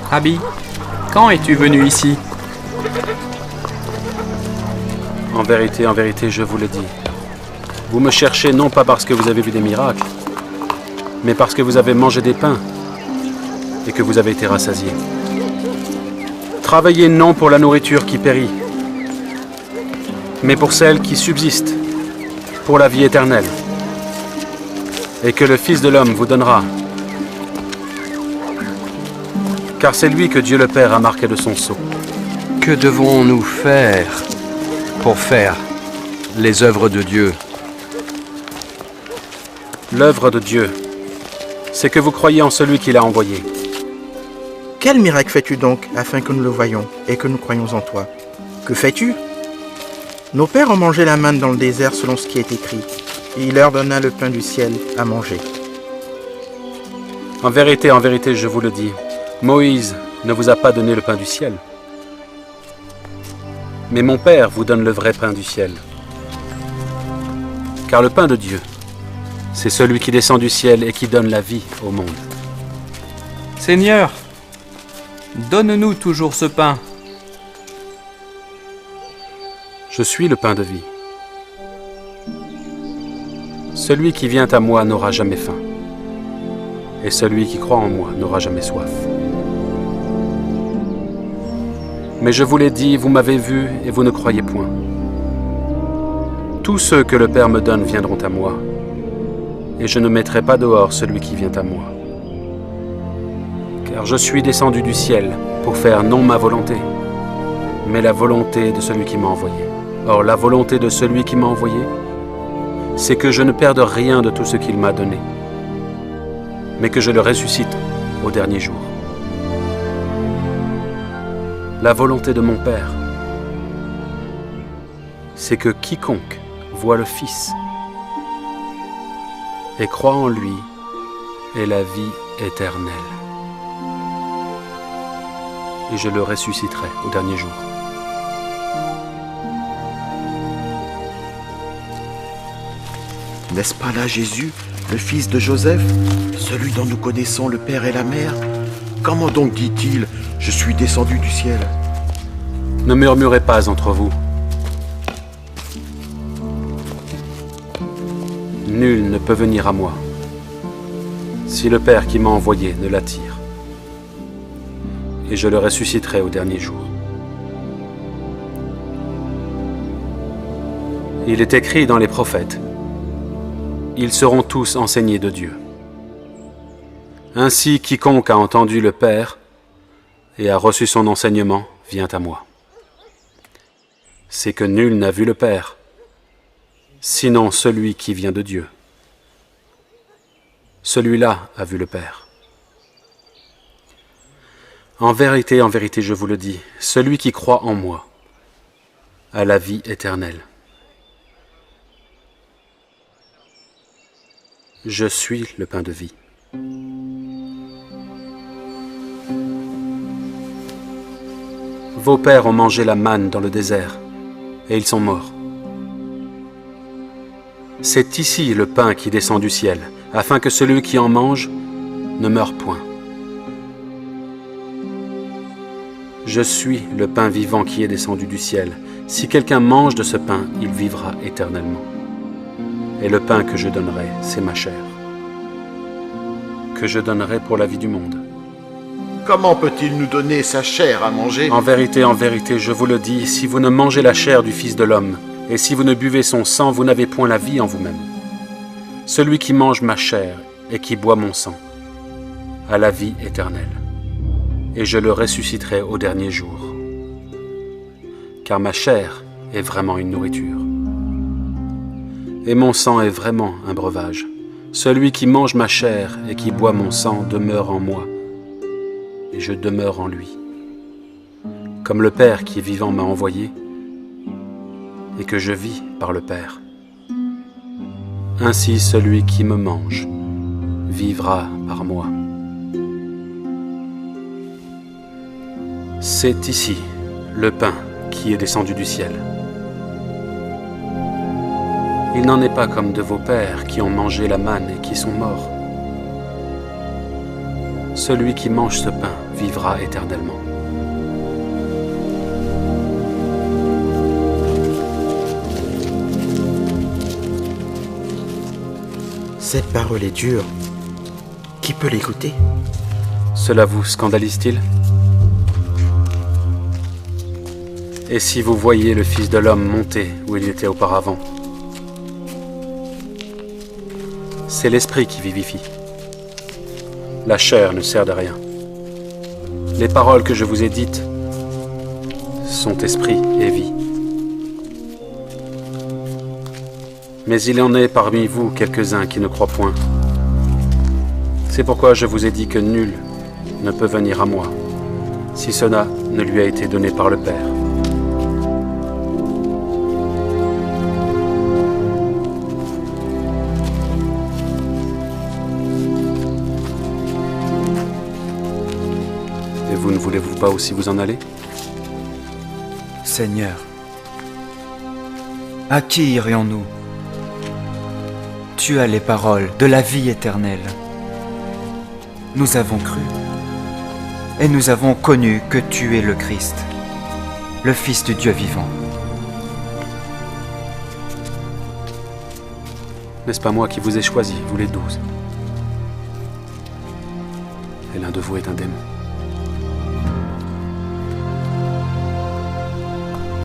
Rabbi, quand es-tu venu ici? En vérité, je vous le dis. Vous me cherchez non pas parce que vous avez vu des miracles, mais parce que vous avez mangé des pains et que vous avez été rassasiés. Travaillez non pour la nourriture qui périt, mais pour celle qui subsiste, pour la vie éternelle, et que le Fils de l'homme vous donnera. Car c'est lui que Dieu le Père a marqué de son sceau. Que devons-nous faire pour faire les œuvres de Dieu? L'œuvre de Dieu, c'est que vous croyez en celui qui l'a envoyé. Quel miracle fais-tu donc, afin que nous le voyions et que nous croyions en toi? Que fais-tu? Nos pères ont mangé la manne dans le désert selon ce qui est écrit, et il leur donna le pain du ciel à manger. En vérité, je vous le dis, Moïse ne vous a pas donné le pain du ciel. Mais mon Père vous donne le vrai pain du ciel. Car le pain de Dieu, c'est celui qui descend du ciel et qui donne la vie au monde. Seigneur, donne-nous toujours ce pain. Je suis le pain de vie. Celui qui vient à moi n'aura jamais faim, et celui qui croit en moi n'aura jamais soif. Mais je vous l'ai dit, vous m'avez vu et vous ne croyez point. Tous ceux que le Père me donne viendront à moi, et je ne mettrai pas dehors celui qui vient à moi. Car je suis descendu du ciel pour faire non ma volonté, mais la volonté de celui qui m'a envoyé. Or, la volonté de celui qui m'a envoyé, c'est que je ne perde rien de tout ce qu'il m'a donné, mais que je le ressuscite au dernier jour. La volonté de mon Père, c'est que quiconque voit le Fils et croit en lui ait la vie éternelle. Et je le ressusciterai au dernier jour. N'est-ce pas là Jésus, le fils de Joseph, celui dont nous connaissons le père et la mère? Comment donc dit-il, je suis descendu du ciel? Ne murmurez pas entre vous. Nul ne peut venir à moi si le Père qui m'a envoyé ne l'attire. Et je le ressusciterai au dernier jour. Il est écrit dans les prophètes, ils seront tous enseignés de Dieu. Ainsi, quiconque a entendu le Père et a reçu son enseignement vient à moi. C'est que nul n'a vu le Père, sinon celui qui vient de Dieu. Celui-là a vu le Père. En vérité, je vous le dis, celui qui croit en moi a la vie éternelle. Je suis le pain de vie. Vos pères ont mangé la manne dans le désert, et ils sont morts. C'est ici le pain qui descend du ciel, afin que celui qui en mange ne meure point. Je suis le pain vivant qui est descendu du ciel. Si quelqu'un mange de ce pain, il vivra éternellement. Et le pain que je donnerai, c'est ma chair, que je donnerai pour la vie du monde. Comment peut-il nous donner sa chair à manger? En vérité, je vous le dis, si vous ne mangez la chair du Fils de l'homme, et si vous ne buvez son sang, vous n'avez point la vie en vous-même. Celui qui mange ma chair et qui boit mon sang a la vie éternelle, et je le ressusciterai au dernier jour. Car ma chair est vraiment une nourriture, et mon sang est vraiment un breuvage. Celui qui mange ma chair et qui boit mon sang demeure en moi, et je demeure en lui. Comme le Père qui est vivant m'a envoyé, et que je vis par le Père. Ainsi celui qui me mange vivra par moi. C'est ici le pain qui est descendu du ciel. Il n'en est pas comme de vos pères qui ont mangé la manne et qui sont morts. Celui qui mange ce pain vivra éternellement. Cette parole est dure. Qui peut l'écouter? Cela vous scandalise-t-il? Et si vous voyiez le Fils de l'homme monter où il était auparavant? C'est l'esprit qui vivifie. La chair ne sert de rien. Les paroles que je vous ai dites sont esprit et vie. Mais il y en est parmi vous quelques-uns qui ne croient point. C'est pourquoi je vous ai dit que nul ne peut venir à moi, si cela ne lui a été donné par le Père. Et vous ne voulez-vous pas aussi vous en aller? Seigneur, à qui irions-nous? Tu as les paroles de la vie éternelle. Nous avons cru, et nous avons connu que tu es le Christ, le Fils du Dieu vivant. N'est-ce pas moi qui vous ai choisi, vous les 12? Et l'un de vous est un démon.